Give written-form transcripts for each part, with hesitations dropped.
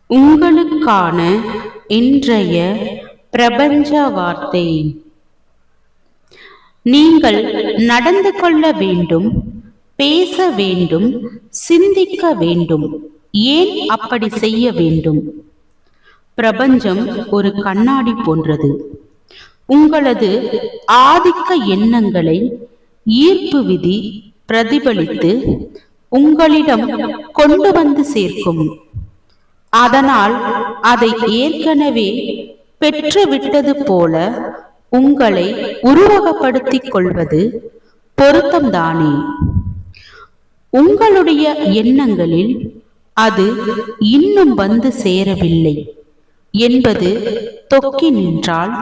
உங்களுக்கான இன்றைய பிரபஞ்ச வார்த்தை. நீங்கள் நடந்து கொள்ள வேண்டும், பேச வேண்டும், சிந்திக்க வேண்டும். ஏன் அப்படி செய்ய வேண்டும்? பிரபஞ்சம் ஒரு கண்ணாடி போன்றது. உங்களது ஆதிக்க எண்ணங்களை ஈர்ப்பு விதி பிரதிபலித்து உங்களிடம் கொண்டு வந்து சேர்க்கும். அதனால் அதை ஏற்கனவே பெற்றுவிட்டது போல உங்களை உருவகப்படுத்திக் கொள்வது பொருத்தம்தானே? உங்களுடைய எண்ணங்களில் அது இன்னும் வந்து சேரவில்லை என்பது தொக்கி நின்றால்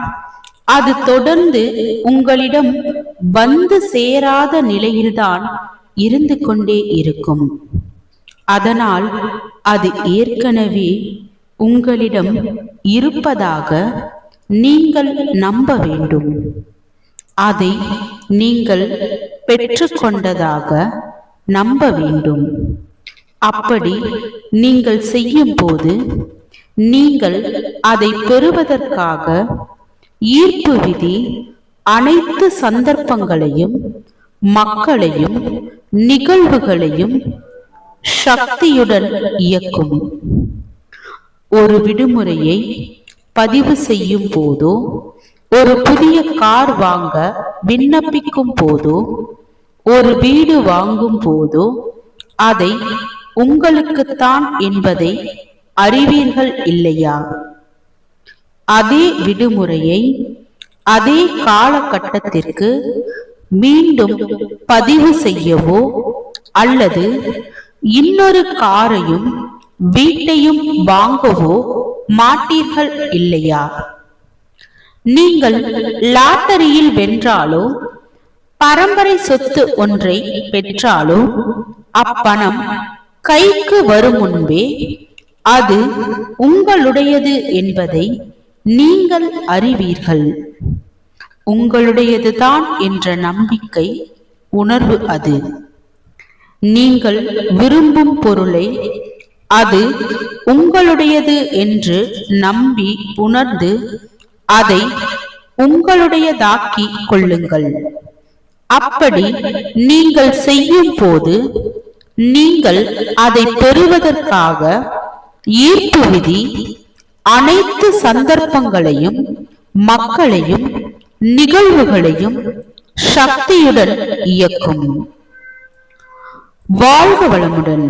அது தொடர்ந்து உங்களிடம் வந்து சேராத நிலையில்தான் இருந்து கொண்டே இருக்கும். அதனால் அது ஏற்கனவே உங்களிடம் இருப்பதாக நீங்கள் நம்ப வேண்டும். அதை நீங்கள் பெற்றுக்கொண்டதாக நம்ப வேண்டும். அப்படி நீங்கள் செய்யும் போது நீங்கள் அதை பெறுவதற்காக ஈர்ப்பு விதி அனைத்து சந்தர்ப்பங்களையும், மக்களையும், நிகழ்வுகளையும் சக்தியுடன் இயக்கும். ஒரு விடுமுறையை பதிவு செய்யும் போதோ, ஒரு புதிய கார் வாங்க விண்ணப்பிக்கும் போதோ, ஒரு வீடு வாங்கும் போதோ அதை உங்களுக்குத்தான் என்பதை அறிவீர்கள் இல்லையா? அதே விடுமுறையை அதே காலகட்டத்திற்கு மீண்டும் பதிவு செய்யவோ அல்லது இன்னொரு காரையும் வீட்டையும் வாங்கவோ மாட்டீர்கள் இல்லையா? நீங்கள் லாட்டரியில் வென்றாலோ பரம்பரை சொத்து ஒன்றை பெற்றாலோ அப்பணம் கைக்கு வரும் முன்பே அது உங்களுடையது என்பதை நீங்கள் அறிவீர்கள். உங்களுடையதுதான் என்ற நம்பிக்கை உணர்வு அது. நீங்கள் விரும்பும் பொருளை அது உங்களுடையது என்று நம்பி உணர்ந்து அதை உங்களுடையதாக்கி கொள்ளுங்கள். அப்படி நீங்கள் செய்யும் போது நீங்கள் அதை பெறுவதற்காக ஈர்ப்பு விதி அனைத்து சந்தர்ப்பங்களையும், மக்களையும், நிகழ்வுகளையும் சக்தியுடன் இயக்கும். வாழ்க வளமுடன்.